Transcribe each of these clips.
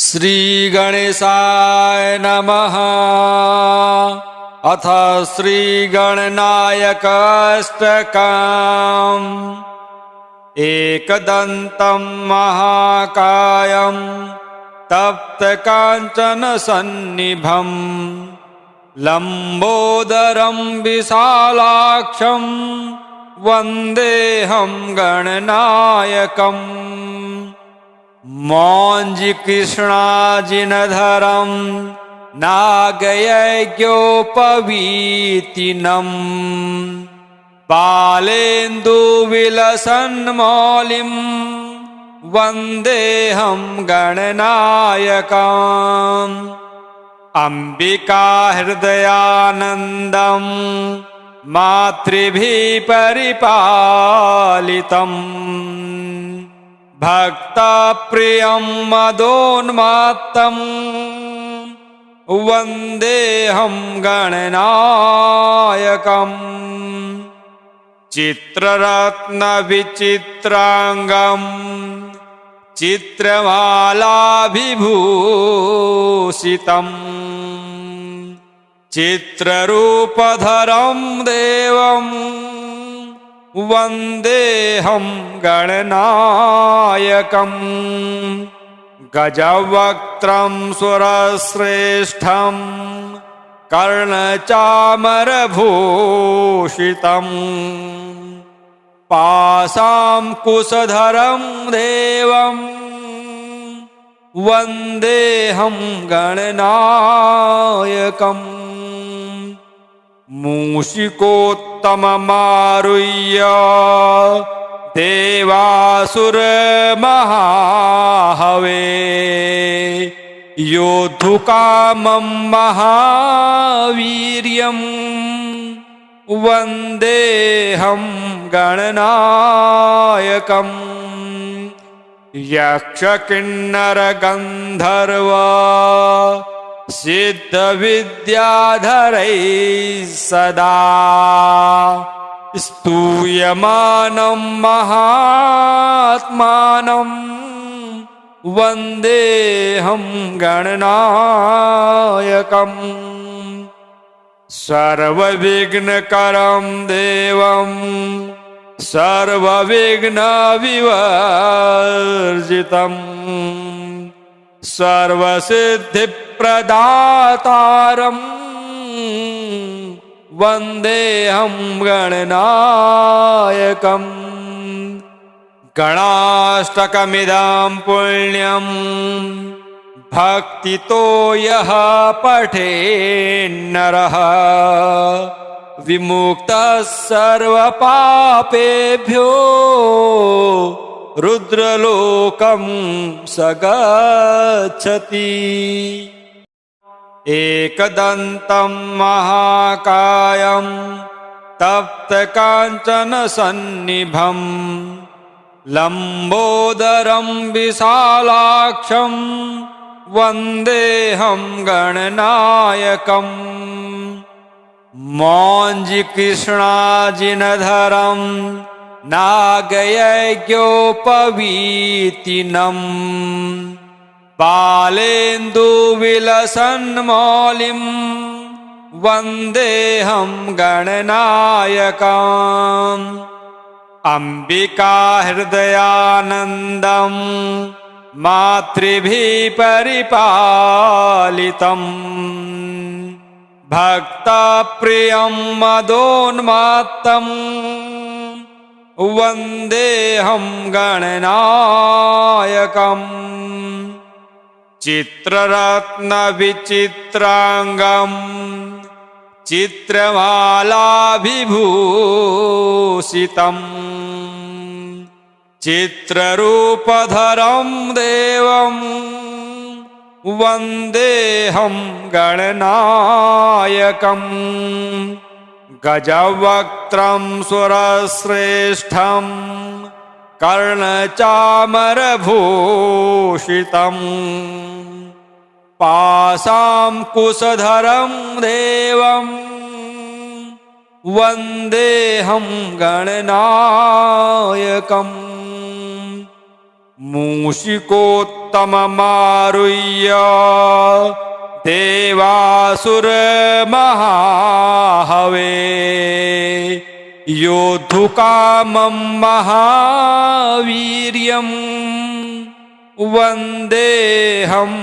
श्री गणेशाय नमः। अथ श्री गणनायक अष्टकम्। एकदन्तं महाकायं तप्तकाञ्चन सन्निभं लम्बोदरं विशालाक्षं वन्देऽहं गणनायकम्। मौञ्जीकृष्णाजिनधरं नागयज्ञोपवीतिनम् बालेन्दुविलसन्मौलिं वन्देऽहं गणनायकम्। अम्बिकाहृदयानन्दं मातृभिः परिपालितम् भक्तप्रियं मदोन्मत्तं वन्देऽहं गणनायकम्। चित्ररत्नविचित्राङ्गं चित्रमालाभिभूषितम् चित्ररूपधरं देवं वन्देऽहं गणनायकम्। गजवक्त्रं सुरश्रेष्ठं कर्णचामरभूषितम् पाशाङ्कुशधरं देवं वन्देऽहं गणनायकम्। मूषिकोत्तममारुह्य देवासुरमहाहवे योद्धुकामं महावीर्यं वन्देऽहं गणनायकम्। यक्षकिन्नरगन्धर्व सिद्धविद्याधरैः सदा स्तूयमानं महात्मानं वन्देऽहं गणनायकम्। सर्वविघ्नकरं देवं सर्वविघ्नविवर्जितम् सर्वसिद्धिप्रदातारं वन्देऽहं गणनायकम्। गणाष्टकमिदं पुण्यं भक्तितो यः पठेन्नरः विमुक्तः सर्वपापेभ्यो रुद्रलोकं स गच्छति। एकदन्तं महाकायं तप्तकाञ्चन सन्निभं लम्बोदरं विशालाक्षं वन्देऽहं गणनायकम्। मौञ्जीकृष्णाजिनधरं नागयज्ञोपवीतिनम् बालेन्दुविलसन्मौलिं वन्देऽहं गणनायकम्। अम्बिकाहृदयानन्दं मातृभिः परिपालितम् भक्तप्रियं मदोन्मत्तं वन्देऽहं गणनायकम्। चित्ररत्नविचित्राङ्गं चित्रमालाभिभूषितम् चित्ररूपधरं देवं वन्देऽहं गणनायकम्। गजवक्त्रं सुरश्रेष्ठं कर्णचामरभूषितम् पाशाङ्कुशधरं देवं वन्देऽहं गणनायकम्। मूषिकोत्तममारुह्य देवासुरमहाहवे योद्धुकामं महावीर्यम् वन्देऽहं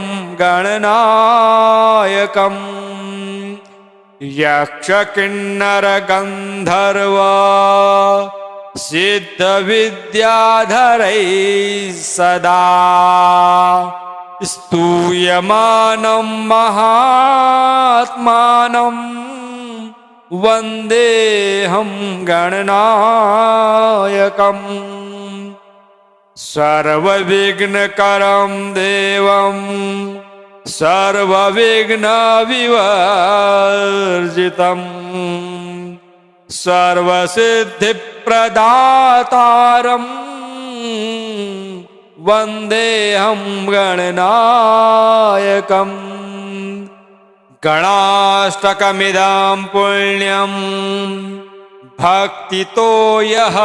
गणनायकम् यक्षकिन्नरगन्धर्व सिद्धविद्याधरैः सदा स्तूयमानं महात्मानं वन्देऽहं गणनायकम् सर्वविघ्नकरं देवं सर्वविघ्नविवर्जितं सर्वसिद्धिप्रदातारं वन्देऽहं गणनायकम् गणाष्टकमिदं पुण्यं भक्तितो यः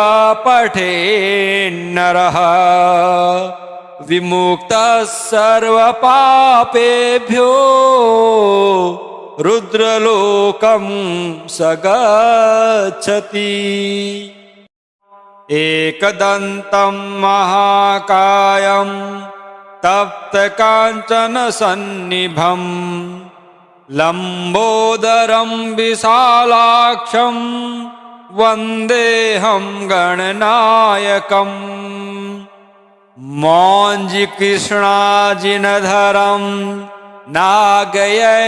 पठेन्नरः विमुक्तः सर्वपापेभ्यो रुद्रलोकं स गच्छति। एकदन्तं महाकायं तप्तकाञ्चनसन्निभं लम्बोदरं विशालाक्षं वन्देऽहं गणनायकम् मौञ्जीकृष्णाजिनधरं नागयज्ञोपवीतिनं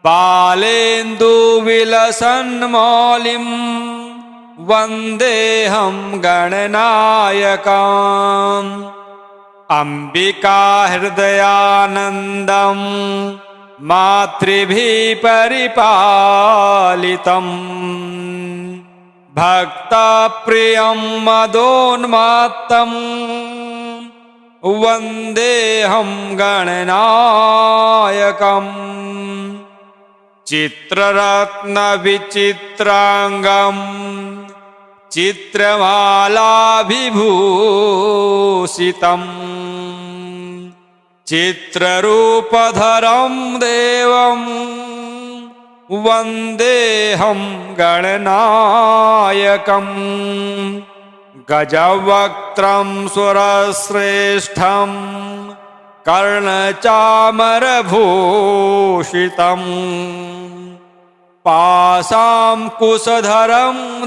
बालेन्दुविलसन्मौलिं वन्देऽहं गणनायकम् अम्बिकाहृदयानन्दं मातृभिः परिपालितं भक्तप्रियं मदोन्मत्तं वन्देऽहं गणनायकम् चित्ररत्नविचित्राङ्गं चित्रमालाभिभूषितं चित्ररूपधरं देवं वन्देऽहं गणनायकम् गजवक्त्रं सुरश्रेष्ठं कर्णचामरभूषितं पाशाङ्कुशधरं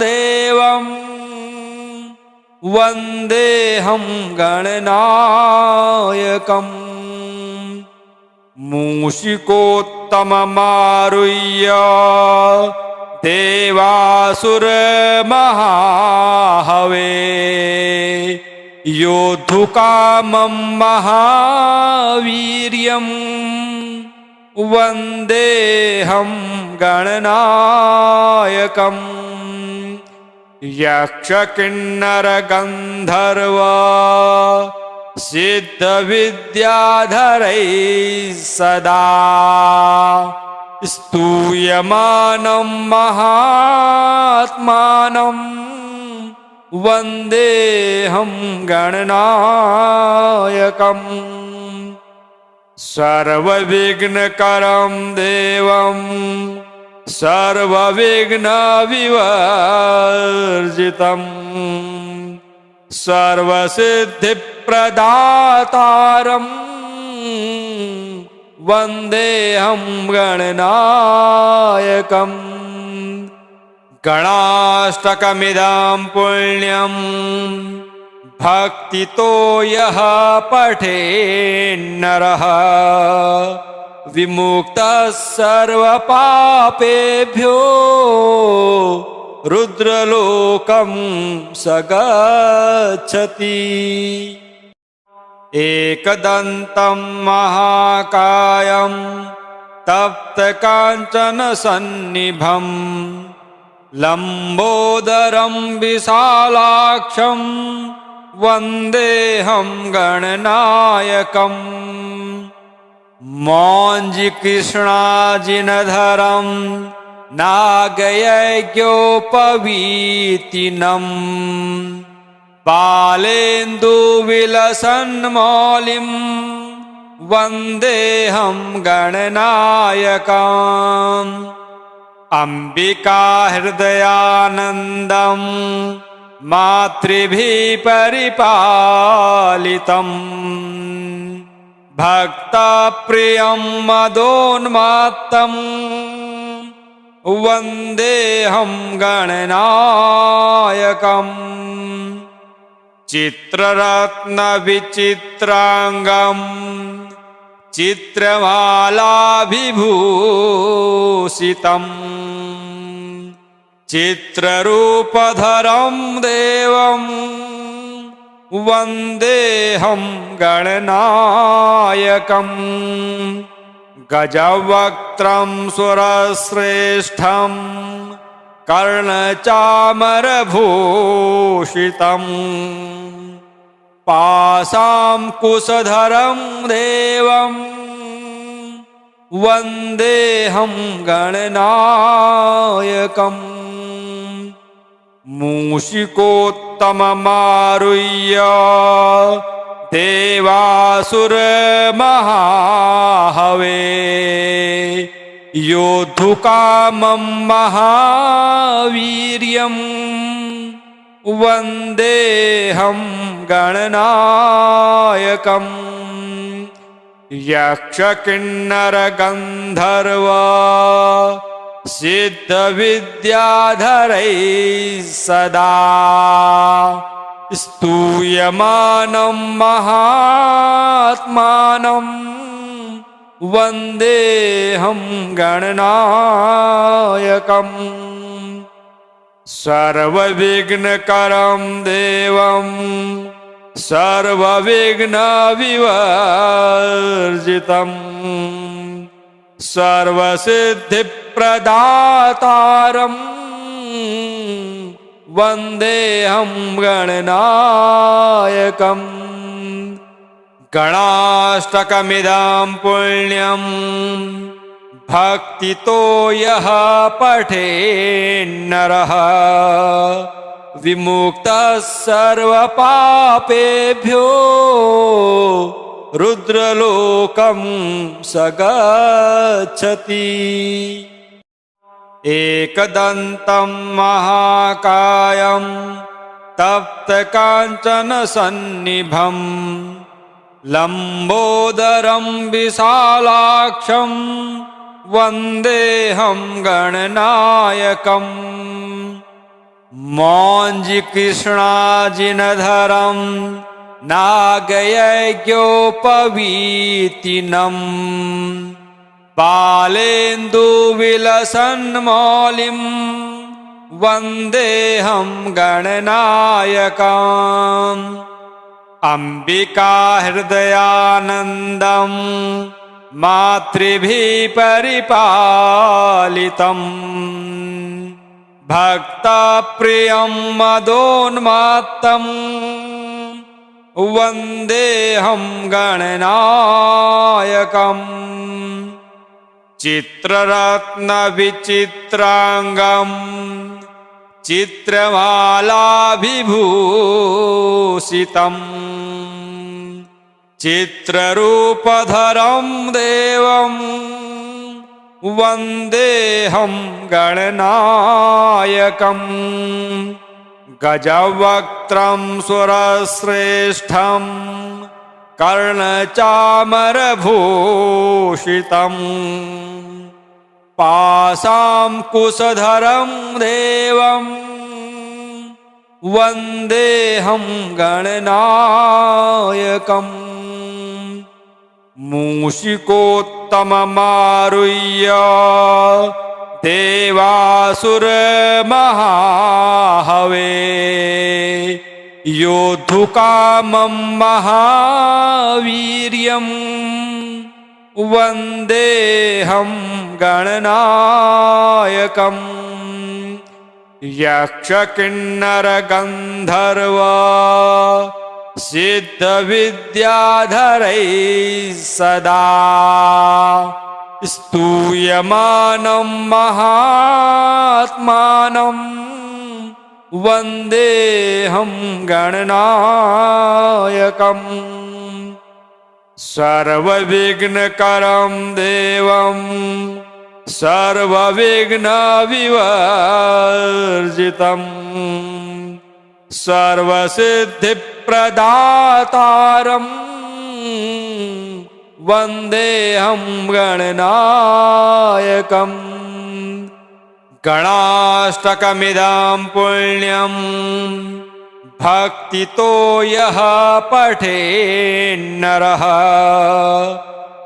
देवं वन्देऽहं गणनायकम् मूषिकोत्तममारुह्य देवासुरमहाहवे योद्धुकामं महावीर्यम् वन्देऽहं गणनायकम् यक्षकिन्नरगन्धर्व सिद्धविद्याधरैः सदा स्तूयमानं महात्मानं वन्देऽहं गणनायकम् सर्वविघ्नकरं देवं सर्वविघ्नविवर्जितं सर्वसिद्धिप्रदातारं वन्देऽहं गणनायकम् गणाष्टकमिदं पुण्यं भक्तितो यः पठेन्नरः विमुक्तः सर्वपापेभ्यो रुद्रलोकं स गच्छति। एकदन्तं महाकायं तप्तकाञ्चनसन्निभं लम्बोदरं विशालाक्षं वन्देऽहं गणनायकम् मौञ्जीकृष्णाजिनधरं नागयज्ञोपवीतिनम् बालेन्दुविलसन्मौलिं वन्देऽहं गणनायकम् अम्बिका हृदयानन्दं मातृभिः परिपालितम् भक्तप्रियं मदोन्मत्तम् वन्देऽहं गणनायकम् चित्ररत्नविचित्राङ्गम् चित्रमालाभिभूषितम् चित्ररूपधरं देवं वन्देऽहं गणनायकम् गजवक्त्रं सुरश्रेष्ठं कर्णचामरभूषितम् पाशाङ्कुशधरं देवं वन्देऽहं गणनायकम् मूषिकोत्तममारुह्य देवासुरमहाहवे योद्धुकामं महावीर्यं वन्देऽहं गणनायकम् यक्षकिन्नरगन्धर्व सिद्धविद्याधरैः सदा स्तूयमानं महात्मानं वन्देऽहं गणनायकम् सर्वविघ्नकरं देवं सर्वविघ्नविवर्जितम् सर्वसिद्धिप्रदातारम् वन्देऽहं गणनायकम् गणाष्टकमिदं पुण्यं भक्तितो यः पठेन्नरः विमुक्तः सर्वपापेभ्यो रुद्रलोकं स गच्छति एकदन्तं महाकायं तप्तकाञ्चनसन्निभं लम्बोदरं विशालाक्षं वन्देऽहं गणनायकम् मौञ्जीकृष्णाजिनधरं नागयज्ञोपवीतिनम् बालेन्दुविलसन्मौलिं वन्देऽहं गणनायकम् अम्बिका हृदयानन्दं मातृभिः परिपालितम् भक्तप्रियं मदोन्मत्तम् वन्देऽहं गणनायकम् चित्ररत्नविचित्राङ्गम् चित्रमालाभिभूषितम् चित्ररूपधरं देवं वन्देऽहं गणनायकम् गजवक्त्रं सुरश्रेष्ठं कर्णचामरभूषितम् पाशाङ्कुशधरं देवं वन्देऽहं गणनायकम् मूषिकोत्तममारुह्य देवासुरमहाहवे योद्धुकामं महावीर्यं वन्देऽहं गणनायकम् यक्षकिन्नरगन्धर्व सिद्धविद्याधरैः सदा स्तूयमानं महात्मानं वन्देऽहं गणनायकम् सर्वविघ्नकरं देवं सर्वविघ्नविवर्जितं सर्वसिद्धिप्रदातारं वन्देऽहं गणनायकम् गणाष्टकमिदं पुण्यं भक्तितो यः पठेन्नरः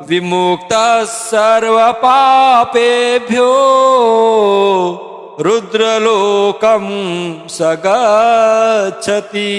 विमुक्तः सर्वपापेभ्यो रुद्रलोकं स गच्छति।